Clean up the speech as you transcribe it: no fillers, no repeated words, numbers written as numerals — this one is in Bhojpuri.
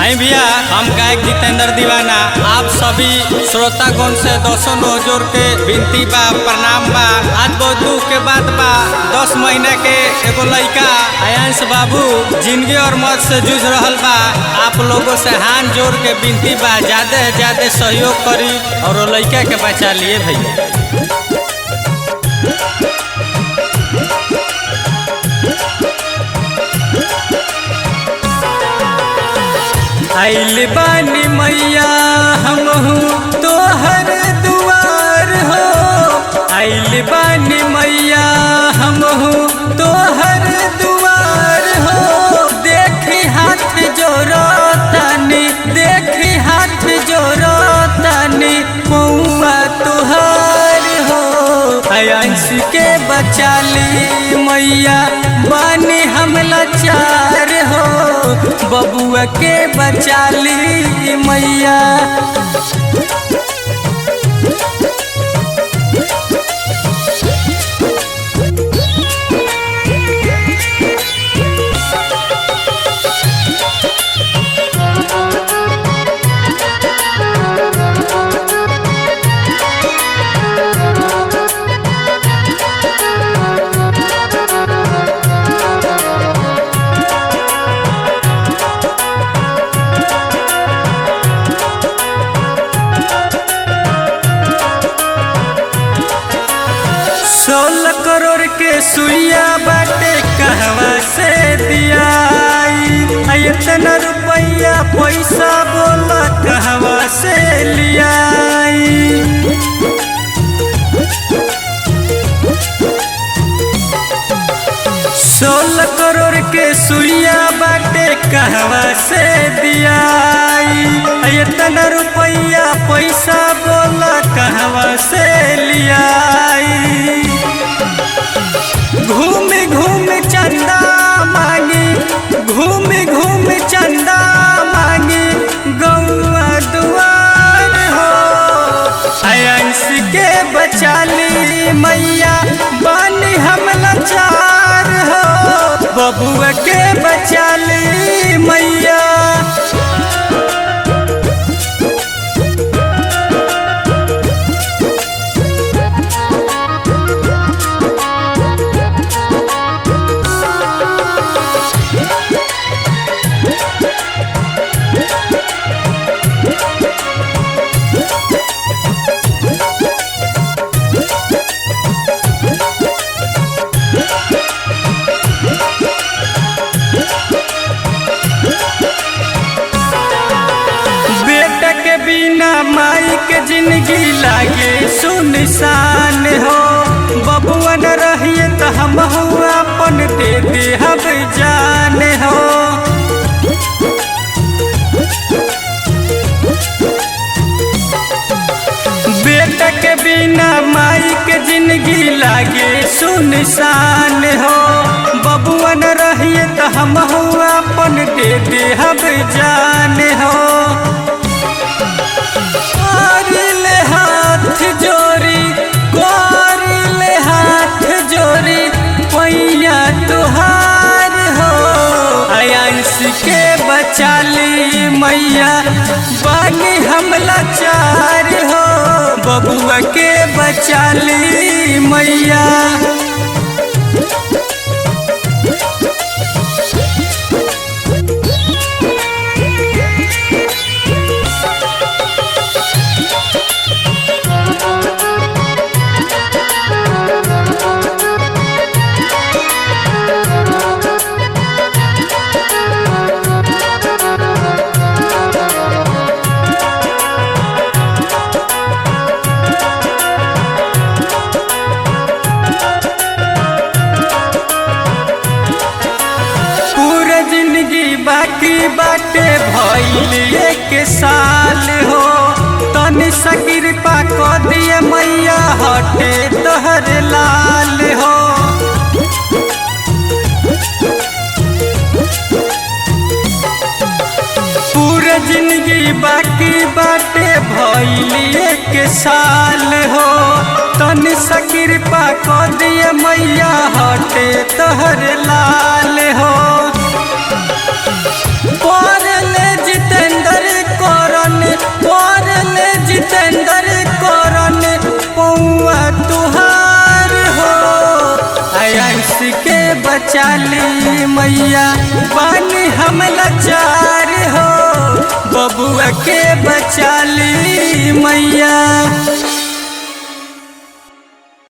आई भैया, हम गायक जितेंद्र दीवाना आप सभी श्रोतागण से दोस्तों जोर के विनती बा, प्रणाम बा। आज बहुत दुख के बात बा, 10 महीना के एगो लड़का आयांश बाबू जिंदगी और मौत से जूझ रहल बा। आप लोगों से हाथ जोड़ के विनती बा, ज्यादा से ज्यादा सहयोग करी और लड़का के बचा लिए भैया। आइल बानी मैया हमहू तोहर दुआर हो, आइल बानी मैया हमहू तोहर दुआर हो। देखी हाथ जोड़ो तनी, देखी हाथ जोड़ो तनी पौआ तुहार हो। आयांश के बचा ली मैया, बानी हम लाचार हो। बबुआ के बचा ली मैया। सोलह करोड़ के सुइया बाटे कहवा से दियाई, इतना रुपया पैसा बोला कहवा से लियाई। 16 करोड़ के सुइया बाटे कहवा से दियाई, इतना रुपया पैसा बोला कहवा से लियाई। घूम घूम चंदा मांगी, घूम घूम चंदा मांगी गौआ दुआर हो। आयांश के बचा ली मैया, बानी हम लाचार हो। बबुआ के बचा ली मैया। बिना माई के जिंदगी लागे सुनसान हो। बबुआ न रहिए तो हम अपन दे दे हम जान हो। बेटा के बिना माई के जिंदगी लागे सुनसान हो। बबुआ न रहिए तो हम अपन दे दे हम जान हो। ले हाथ जोड़ी, ले हाथ जोड़ी पैया तुहार हो। आयांश के बचा ली मैया, बानी हम लाचार हो। बबुआ के बचा ली मैया। बाकी बाटे भइल एक साल हो। तनी सा कृपा कर दिए मैया, हटे तोहर लाल हो। पूरा जिंदगी बाकी बाटे भइल एक साल हो। तनी सा कृपा कर दिए मैया, हटे तोहर लाल हो। ले जिते बचा ली मैया, बानी हम लाचार हो, बबुआ के बचा ली मैया।